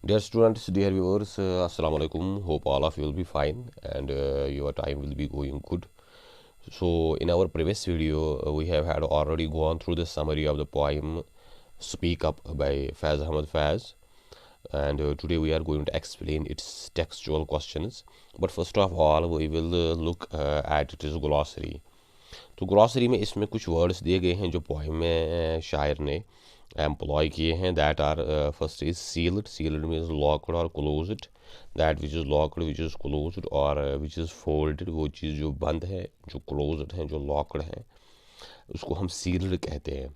Dear students, dear viewers, Assalamu alaikum. Hope all of you will be fine and your time will be going good. So, in our previous video, we have had already gone through the summary of the poem Speak Up by Faz Ahmad Faz, and today we are going to explain its textual questions. But first of all, we will look at its glossary. तो glossary में इसमें कुछ words दिए गए हैं जो poem में शायर ने एम्प्लॉय किए हैं. That are first is sealed. Sealed means locked और closed. That which is locked, which is closed, और विच इज़ फोल्डेड, वो चीज़ जो बंद है, जो क्लोज्ड है, जो लॉक्ड है, उसको हम सील्ड कहते हैं.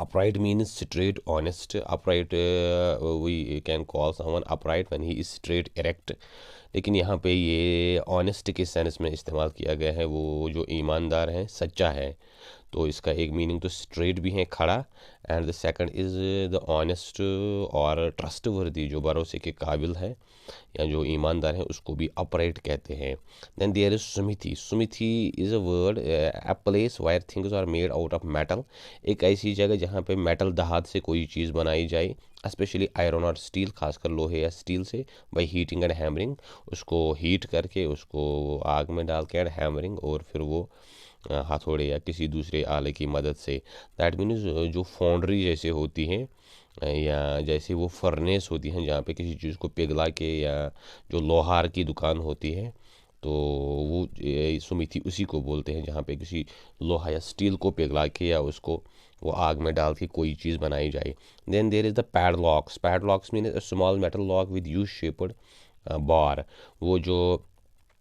Upright means straight, honest. Upright, we can call someone upright when he is straight, erect. लेकिन यहाँ पे ये ऑनेस्ट के सेंस में इस्तेमाल किया गया है. वो जो ईमानदार है, सच्चा है. तो इसका एक मीनिंग तो स्ट्रेट भी है, खड़ा, and the second is the honest और ट्रस्ट वर्दी, जो भरोसे के काबिल है या जो ईमानदार है, उसको भी अपराइट कहते हैं. Then there is smithy. Smithy is a word, a place where things are made out of metal. एक ऐसी जगह जहाँ पे मेटल धात से कोई चीज़ बनाई जाए, स्पेशली आयरन और स्टील, खासकर लोहे या स्टील से, बाई हीटिंग एंड हैमरिंग. उसको हीट करके, उसको आग में डाल के, एंड हैमरिंग, और फिर वो हथौड़े या किसी दूसरे आले की मदद से. दैट मीन्स जो फाउंड्री जैसे होती हैं, या जैसे वो फर्नेस होती हैं जहाँ पे किसी चीज़ को पिघला के, या जो लोहार की दुकान होती है, तो वो सुमिथि उसी को बोलते हैं जहाँ पे किसी लोहा या स्टील को पिघला के या उसको वो आग में डाल के कोई चीज़ बनाई जाए. Then there is the padlocks. Padlocks mean small metal lock with U shaped bar. वो जो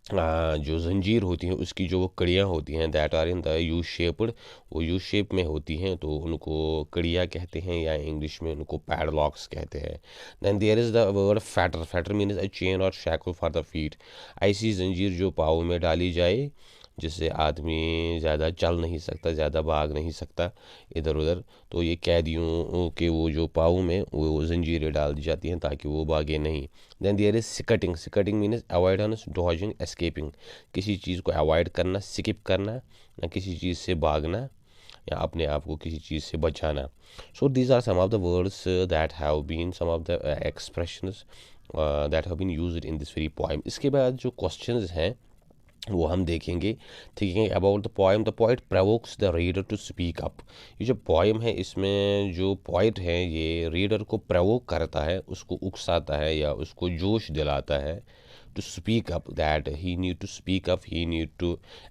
जंजीर होती हैं उसकी जो वो कड़ियाँ होती हैं, that are in the U shaped, वो यू शेप में होती हैं, तो उनको कड़ियाँ कहते हैं, या इंग्लिश में उनको पैडलॉक्स कहते हैं. Then there is the word fetter. Fetter means a chain और शैकल फॉर द फीट. ऐसी जंजीर जो पाँव में डाली जाए जिससे आदमी ज़्यादा चल नहीं सकता, ज़्यादा भाग नहीं सकता इधर उधर, तो ये कैदियों के वो जो पाँव में वो जंजीरें डाल दी जाती हैं ताकि वो भागे नहीं. Then there is shirking. Shirking means avoidance, dodging, escaping. किसी चीज़ को अवॉइड करना, स्किप करना, या किसी चीज़ से भागना, या अपने आप को किसी चीज़ से बचाना. So these are some of the words that have been, some of the expressions that have been used in this very poem. इसके बाद जो क्वेश्चंस हैं वो हम देखेंगे. ठीक है, about the poem. The poet provokes the reader to speak up. ये जो पोएम है, इसमें जो पोइट है ये रीडर को प्रोवोक करता है, उसको उकसाता है या उसको जोश दिलाता है, to speak up, that he need to speak up, he need to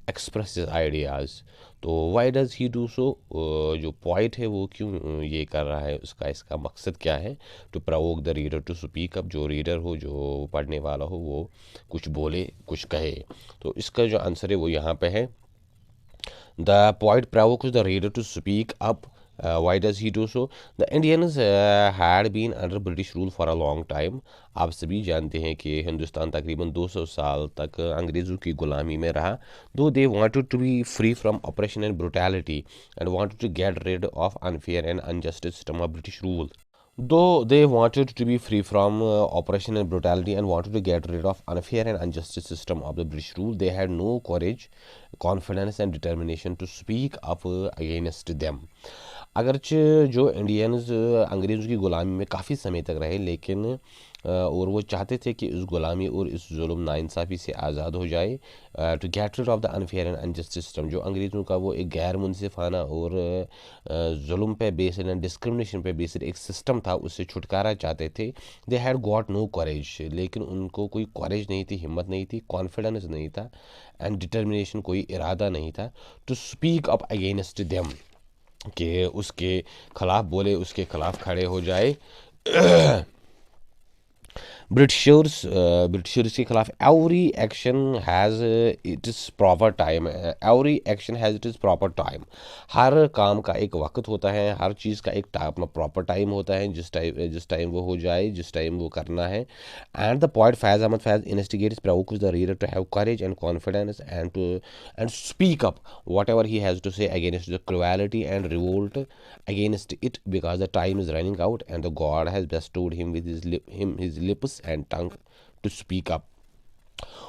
express his ideas. तो why does he do so? जो poet है वो क्यों ये कर रहा है, उसका इसका मकसद क्या है? to provoke the reader to speak up. जो रीडर हो, जो पढ़ने वाला हो, वो कुछ बोले, कुछ कहे. तो इसका जो आंसर है वो यहाँ पे है. The poet provokes the reader to speak up. Why does he do so? The Indians had been under British rule for a long time. आप सभी जानते हैं कि हिंदुस्तान तकरीबन 200 साल तक अंग्रेज़ों की गुलामी में रहा. Though they wanted to be free from oppression and brutality and wanted to get rid of unfair and unjust system of British rule. Though they wanted to be free from oppression and brutality and wanted to get rid of unfair and unjust system of the British rule, they had no courage, confidence and determination to speak up against them. अगरचे जो Indians अंग्रेज़ों की ग़ुलामी में काफ़ी समय तक रहे, लेकिन और वो चाहते थे कि इस ग़ुलामी और इस जुल्म नाइंसाफ़ी से आज़ाद हो जाए, to get rid of the unfair and unjust system. जो अंग्रेज़ों का वो एक गैर मुनसिफाना और जुल्म पे बेस्ड एंड डिस्क्रिमिनेशन पे बेस्ड एक सिस्टम था, उससे छुटकारा चाहते थे. They had got no courage. लेकिन उनको कोई कॉरेज नहीं थी, हिम्मत नहीं थी, कॉन्फिडेंस नहीं था, एंड डिटर्मिनेशन, कोई इरादा नहीं था, to speak up against them, कि उसके ख़िलाफ़ बोले, उसके ख़िलाफ़ खड़े हो जाए. ब्रिटिशर्स के खिलाफ. Every action has it is proper time. Every action has it is proper time. हर काम का एक वक्त होता है, हर चीज़ का एक अपना प्रॉपर टाइम होता है, जिस टाइम वो हो जाए, जिस टाइम वो करना है. And the poet Faiz Ahmad Faiz investigates provokes the reader to have courage and confidence and speak up whatever he has to say against the cruelty and revolt against it, because the time is running out and the God has bestowed him with his lips and tongue to speak up.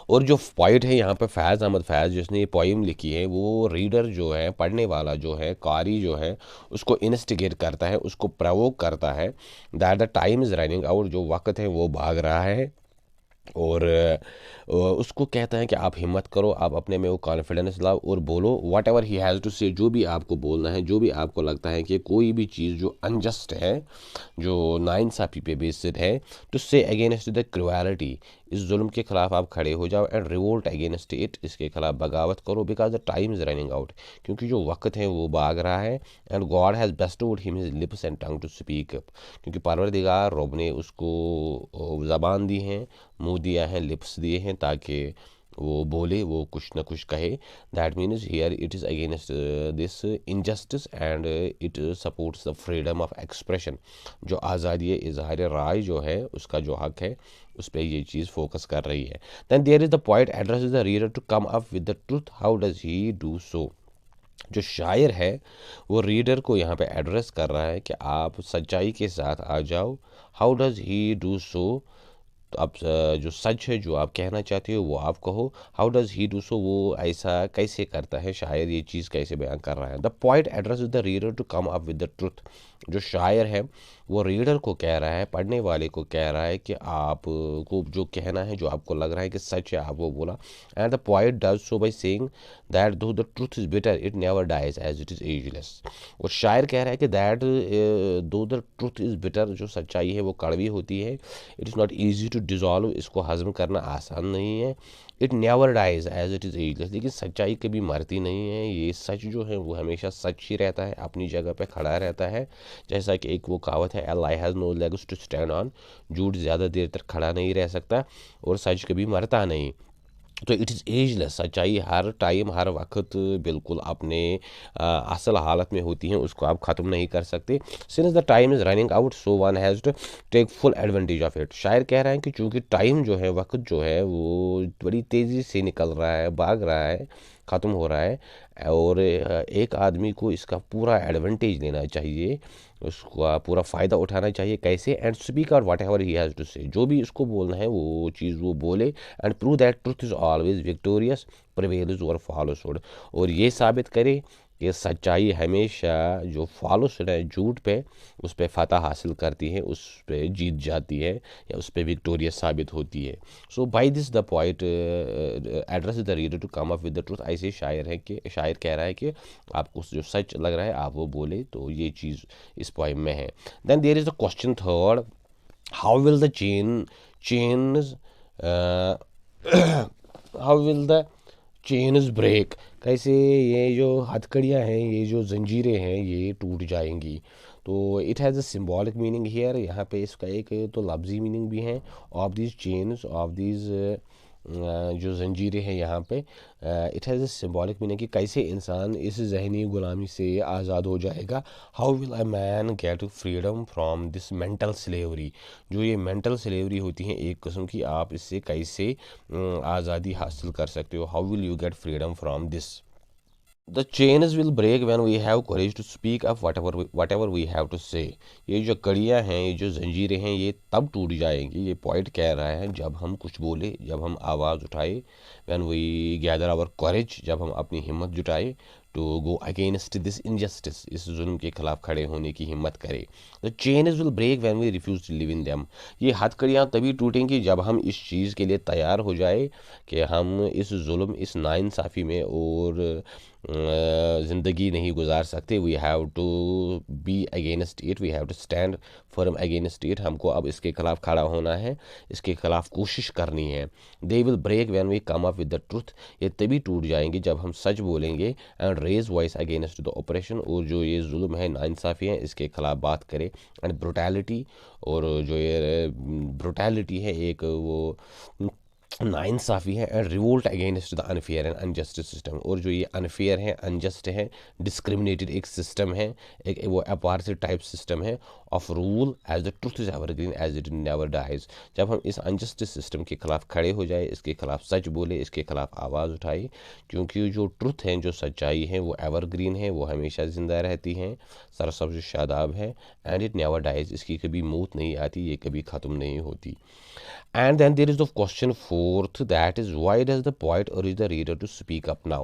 और जो poet है यहाँ पे फैज़ अहमद फैज़ जिसने ये poem लिखी है, वो रीडर जो है, पढ़ने वाला जो है, कारी जो है, उसको इन्स्टिगेट करता है, उसको प्रवोक करता है that the time is running out, जो वक्त है वो भाग रहा है। और उसको कहता है कि आप हिम्मत करो, आप अपने में वो कॉन्फिडेंस लाओ और बोलो whatever he has to say, जो भी आपको बोलना है, जो भी आपको लगता है कि कोई भी चीज़ जो अनजस्ट है, जो नाइंसाफ़ी पे बेस्ड है, टू से अगेंस्ट द क्रुएलिटी, इस जुल्म के खिलाफ आप खड़े हो जाओ, एंड रिवोल्ट अगेंस्ट इट, इसके खिलाफ बगावत करो, because the time is running out, क्योंकि जो वक्त है वो भाग रहा है। And God has bestowed him his lips and tongue to speak up, क्योंकि परवरदिगार रब ने उसको ज़बान दी है, मुंह दिया है, लिप्स दिए हैं, ताकि वो बोले, वो कुछ ना कुछ कहे। That means here it is against this injustice and it supports the freedom of expression, जो आज़ादी इजहार राय जो है, उसका जो हक है, उस पर ये चीज़ फोकस कर रही है। Then there is the point address the reader to come up with the truth, how does he do so. जो शायर है वो रीडर को यहाँ पे एड्रेस कर रहा है कि आप सच्चाई के साथ आ जाओ। हाउ डज ही डू सो, तो आप जो सच है, जो आप कहना चाहते हो, वो आप कहो। हाउ डज ही डू सो, वो ऐसा कैसे करता है, शायर ये चीज़ कैसे बयान कर रहा है। The point address the reader to come up with the truth, जो शायर है वो रीडर को कह रहा है, पढ़ने वाले को कह रहा है कि आप को जो कहना है, जो आपको लग रहा है कि सच है, आप वो बोला। And the point does so by saying that though the truth is bitter it never dies as it is ageless. और शायर कह रहा है कि that though the truth is bitter, जो सच्चाई है वो कड़वी होती है, it is not easy to dissolve, इसको हज़म करना आसान नहीं है। It never dies as it is ageless, लेकिन सच्चाई कभी मरती नहीं है, ये सच जो है वो हमेशा सच ही रहता है, अपनी जगह पे खड़ा रहता है। जैसा कि एक वो कहावत है, a lie has no legs to stand on, झूठ ज़्यादा देर तक खड़ा नहीं रह सकता और सच कभी मरता नहीं। तो इट इज़ एजलेस, सच्चाई हर टाइम हर वक्त बिल्कुल अपने असल हालत में होती हैं, उसको आप ख़त्म नहीं कर सकते। Since the time is running out so one has to take full advantage of it. शायर कह रहे हैं कि चूँकि टाइम जो है, वक्त जो है, वो बड़ी तेज़ी से निकल रहा है, भाग रहा है, ख़त्म हो रहा है, और एक आदमी को इसका पूरा एडवांटेज लेना चाहिए, उसका पूरा फ़ायदा उठाना चाहिए। कैसे? And speak out whatever he has to say, जो भी उसको बोलना है वो चीज़ वो बोले। And prove that truth is always victorious prevails over falsehood, और ये साबित करे कि सच्चाई हमेशा जो फॉलोसुड है, झूठ पे, उस पर फतह हासिल करती है, उस पर जीत जाती है, या उस पर विक्टोरियस साबित होती है। So by this the point address the reader to come up with the truth, ऐसे शायर है कि शायर कह रहा है कि आपको जो सच लग रहा है आप वो बोले, तो ये चीज़ इस पॉइंट में है। Then there is the question third, how will the chains how will the chains break, कैसे ये जो हथकड़ियाँ हैं, ये जो जंजीरें हैं, ये टूट जाएंगी। तो it has a symbolic meaning here, यहाँ पे इसका एक तो लफ्ज़ी मीनिंग भी है, of this chains, of this जो जंजीरें हैं यहाँ पे। It has a symbolic meaning कि कैसे इंसान इस जहनी ग़ुलामी से आज़ाद हो जाएगा। How will a main gate freedom from this mental slavery, जो ये मेंटल स्लेवरी होती है एक किस्म की, आप इससे कैसे आज़ादी हासिल कर सकते हो। How will you get freedom from this. The chains will break when we have courage to speak up whatever we have to say, ये जो कड़ियाँ हैं, ये जो जंजीरें हैं, ये तब टूट जाएंगी, ये पॉइंट कह रहा है, जब हम कुछ बोले, जब हम आवाज़ उठाए। When we gather our courage, जब हम अपनी हिम्मत जुटाए, to go against this injustice, इस जुल्म के खिलाफ खड़े होने की हिम्मत करे। The chains will break when we refuse to live in them, ये हथकड़ियाँ तभी टूटेंगी जब हम इस चीज़ के लिए तैयार हो जाए कि हम इस जुल्म, इस नाइंसाफ़ी में और ज़िंदगी नहीं गुजार सकते। We have to be against it, we have to stand firm against it, हमको अब इसके खिलाफ खड़ा होना है, इसके खिलाफ कोशिश करनी है। They will break when we come up with the truth, ये तभी टूट जाएंगे जब हम सच बोलेंगे। And raise voice against the oppression, और जो ये जुल्म है, नाइंसाफ़ी है, इसके खिलाफ बात करें। एंड ब्रुटैलिटी, और जो ये ब्रुटैलिटी है, एक वो नाइंसाफ़ी है। And revolt against the unfair and injustice system, और जो ये अनफेयर है, अनजस्ट है, डिस्क्रिमिनेटेड एक सिस्टम है, एक वो अपार्थिड टाइप सिस्टम है, of rule as the truth is evergreen as it never dies. जब हम इस अनजस्टिस सिस्टम के खिलाफ खड़े हो जाए, इसके खिलाफ सच बोले, इसके खिलाफ आवाज़ उठाए, क्योंकि जो ट्रुथ है, जो सच्चाई है, वो एवरग्रीन है, वो हमेशा ज़िंदा रहती है, सरसब्ज़ शादाब है, एंड इट नेवर डाइज, इसकी कभी मौत नहीं आती, ये कभी ख़त्म नहीं होती। And then there is the question fourth, that is why does the poet urge the reader to speak up now?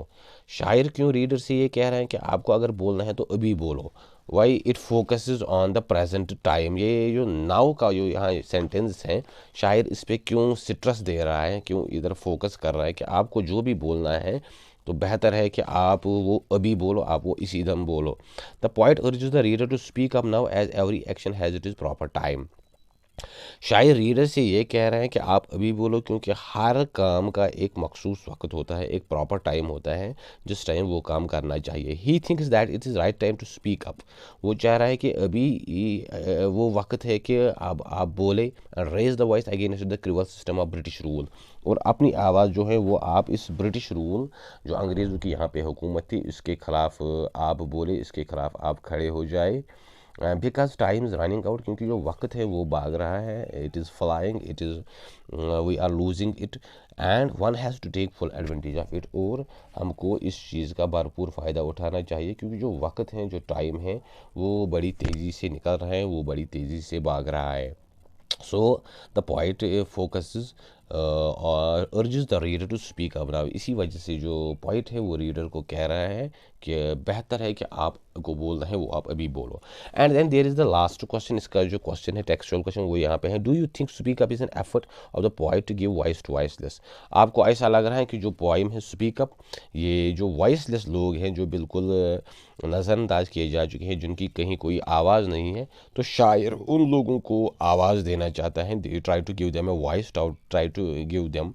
शायर क्यों रीडर से ये कह रहे हैं कि आपको अगर बोलना है तो अभी बोलो? Why it focuses on the present time? ये जो नाउ का जो यहाँ सेंटेंस है, शायर इस पे क्यों सिट्रस दे रहा है, क्यों इधर फोकस कर रहा है कि आपको जो भी बोलना है तो बेहतर है कि आप वो अभी बोलो, आप वो इसी दम बोलो। The point urges the reader to speak up now as every action has its proper time. शायर रीडर से ये कह रहे हैं कि आप अभी बोलो, क्योंकि हर काम का एक मखसूस वक्त होता है, एक प्रॉपर टाइम होता है जिस टाइम वो काम करना चाहिए। He thinks that it is right time to speak up. वो चाह रहा है कि अभी वो वक्त है कि अब आप बोले, raise the voice against the cruel system of British rule, और अपनी आवाज़ जो है वो आप इस ब्रिटिश रूल, जो अंग्रेज़ों की यहाँ पे हुकूमत थी, इसके ख़िलाफ़ आप बोले, इसके ख़िलाफ़ आप खड़े हो जाए। Because time is running out, क्योंकि जो वक्त है वो भाग रहा है, it is flying, it is we are losing it, and one has to take full advantage of it. और हमको इस चीज़ का भरपूर फ़ायदा उठाना चाहिए, क्योंकि जो वक्त है, जो टाइम है, वो बड़ी तेज़ी से निकल रहा है, वो बड़ी तेज़ी से भाग रहा है। So the poet focuses और urges the reader to speak up now। इसी वजह से जो poet है वो रीडर को कह रहा है कि बेहतर है कि आपको बोलना है वो आप अभी बोलो। And then there is the last question, इसका जो क्वेश्चन है, टेक्सचुअल क्वेश्चन, वो यहाँ पे है, do you think speak up is an effort of the poet to give voice to voiceless? आपको ऐसा लग रहा है कि जो पोइम है स्पीक अप, ये जो वॉइसलेस लोग हैं, जो बिल्कुल नज़रअंदाज किए जा चुके हैं, जिनकी कहीं कोई आवाज़ नहीं है, तो शायर उन लोगों को आवाज़ देना चाहता है। They try to give them a voice, try to give them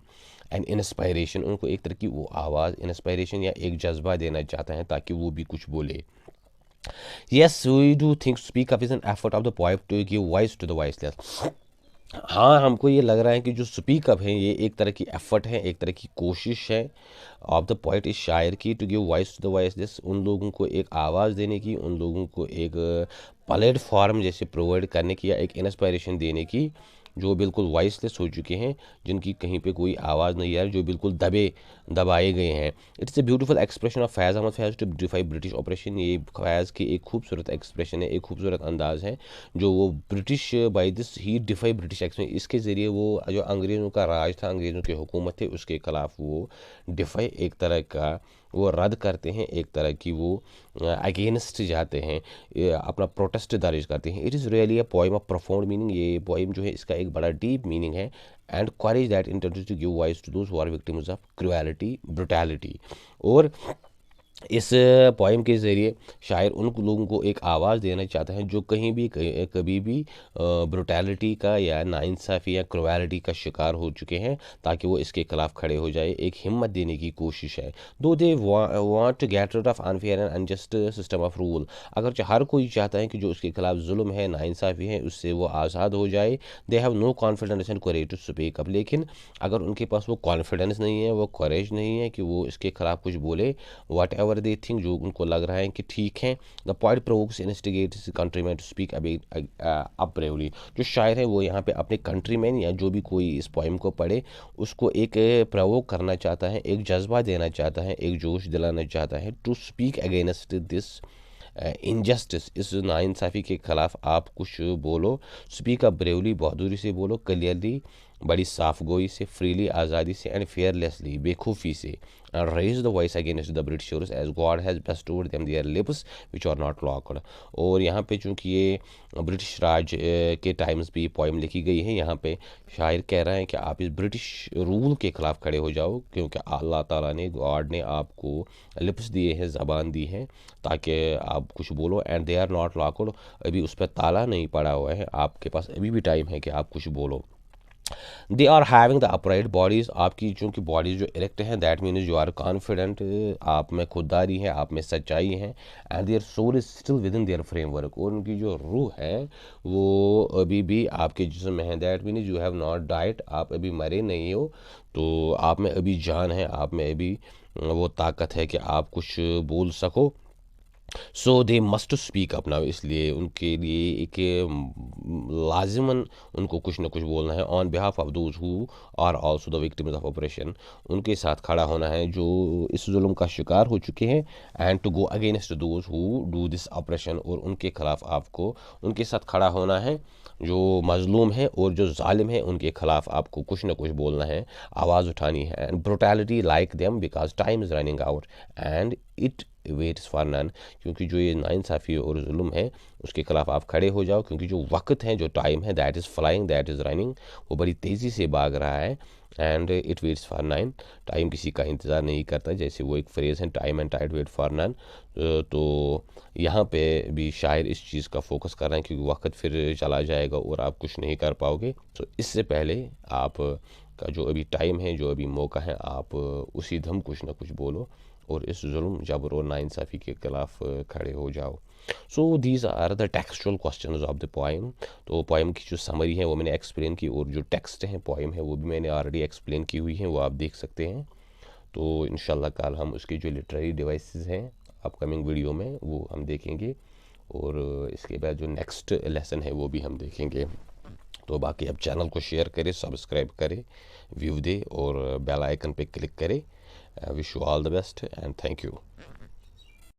an inspiration, उनको एक तरह की वो आवाज़, इंस्पायरेशन या एक जज्बा देना चाहता है ताकि वो भी कुछ बोले। Yes, we do think speak up is an effort of the poet to give voice to the voiceless। हाँ, हमको ये लग रहा है कि जो स्पीक अप है, ये एक तरह की एफर्ट है, एक तरह की कोशिश है ऑफ द पोइट, इस शायर की, to give voice to the voiceless, उन लोगों को एक आवाज़ देने की, उन लोगों को एक प्लेटफॉर्म जैसे प्रोवाइड करने की, या एक इंस्पायरेशन देने की, जो बिल्कुल वॉइसलेस हो चुके हैं, जिनकी कहीं पे कोई आवाज़ नहीं है, जो बिल्कुल दबाए गए हैं। It's a beautiful expression of Faiz Ahmad Faiz to defy British oppression. ये फैज़ की एक खूबसूरत एक्सप्रेशन है, एक खूबसूरत अंदाज़ है, जो वो British by this he defy British expression, इसके ज़रिए वो जो अंग्रेज़ों का राज था, अंग्रेज़ों की हुकूमत थी, उसके ख़िलाफ़ वो डिफाई, एक तरह का वो रद्द करते हैं, एक तरह की वो अगेंस्ट जाते हैं, अपना प्रोटेस्ट दर्ज करते हैं। It is really a poem of profound meaning. ये पोइम जो है, इसका एक बड़ा डीप मीनिंग है, and courage that intended to give voice to those who are victims of cruelty, brutality. और इस पोइम के ज़रिए शायर उन लोगों को एक आवाज़ देना चाहता है जो कहीं भी कभी भी ब्रुटैलिटी का या नाइंसाफ़ी या क्रुएलिटी का शिकार हो चुके हैं, ताकि वो इसके खिलाफ खड़े हो जाए। एक हिम्मत देने की कोशिश है। Though they want to get rid of unfair and unjust system of rule. अगर हर कोई चाहता है कि जो उसके खिलाफ जुल्म है, नाइंसाफ़ी है, उससे वो आज़ाद हो जाए। They have no confidence and courage to speak up. लेकिन अगर उनके पास वो कॉन्फिडेंस नहीं है, वो करेज नहीं है कि वो इसके खिलाफ कुछ बोले, वट एवर दे थिंक, जो उनको लग रहा है कि ठीक है। The poet provokes instigates countryman to speak up bravely. जो शायर है वो यहाँ पे अपने कंट्रीमैन या जो भी कोई इस पोइम को पढ़े, उसको एक प्रोवोक करना चाहता है, एक जज्बा देना चाहता है, एक जोश दिलाना चाहता है, to speak against this injustice, इस नाइंसाफ़ी के ख़िलाफ़ आप कुछ बोलो। स्पीक अप ब्रेवली, बहादुरी से बोलो, क्लियरली, बड़ी साफ गोई से, फ्रीली, आज़ादी से, एंड फेयरलेसली, बेखूफ़ी से, and raise the voice against the Britishers as God has bestowed them their lips which are not locked। और यहाँ पे चूँकि ये ब्रिटिश राज के टाइम्स भी पोइम लिखी गई है, यहाँ पे शायर कह रहा है कि आप इस ब्रिटिश रूल के ख़िलाफ़ खड़े हो जाओ, क्योंकि अल्लाह ताला ने, गॉड ने आपको लिप्स दिए हैं, ज़बान दी है, ताकि आप कुछ बोलो। And they are not locked, अभी उस पर ताला नहीं पड़ा हुआ है, आपके पास अभी भी टाइम है कि आप कुछ बोलो। They are having the upright bodies, आपकी चूँकि बॉडीज़ जो इरेक्ट हैं, that means you are confident, आप में खुददारी है, आप में सच्चाई है। And their soul is still within their framework, और उनकी जो रूह है वो अभी भी आपके जिस्म में है। That means you have not died, आप अभी मरे नहीं हो, तो आप में अभी जान है, आप में अभी वो ताकत है कि आप कुछ बोल सको। So they must speak up now, इसलिए उनके लिए एक लाजिमन उनको कुछ ना कुछ बोलना है on behalf of those who are also the victims of oppression. उनके साथ खड़ा होना है जो इस जुल्म का शिकार हो चुके हैं, and to go against those who do this oppression, और उनके खिलाफ आपको उनके साथ खड़ा होना है जो मजलूम है और जो जालिम है उनके खिलाफ आपको कुछ ना कुछ बोलना है, आवाज़ उठानी है। And brutality like them because time is running out and it waits for none, क्योंकि जो ये नाइंसाफ़ी और जुल्म है उसके खिलाफ आप खड़े हो जाओ, क्योंकि जो वक्त है, जो टाइम है, that is flying, that is running, वो बड़ी तेज़ी से भाग रहा है। And it waits for nine, time किसी का इंतज़ार नहीं करता, जैसे वो एक फ्रेज़ है time and tide wait for none. तो यहाँ पे भी शायर इस चीज़ का फोकस कर रहे हैं, क्योंकि वक्त फिर चला जाएगा और आप कुछ नहीं कर पाओगे। तो इससे पहले आप का जो अभी टाइम है, जो अभी मौका है, आप उसी दम कुछ ना कुछ बोलो और इस जुल्म जबर और नाइंसाफ़ी के खिलाफ खड़े हो जाओ। So these are the textual questions of the poem. तो पोइम की जो समरी है वो मैंने एक्सप्लेन की, और जो टेक्स्ट है पोइम है वो भी मैंने ऑलरेडी एक्सप्लेन की हुई है, वो आप देख सकते हैं। तो इंशाल्लाह कल हम उसकी जो लिटरेरी डिवाइसेस हैं अपकमिंग वीडियो में वो हम देखेंगे, और इसके बाद जो नेक्स्ट लेसन है वो भी हम देखेंगे। तो बाकी अब चैनल को शेयर करें, सब्सक्राइब करें, व्यू दे और बेल आइकन पे क्लिक करें। Wish you all the best and thank you.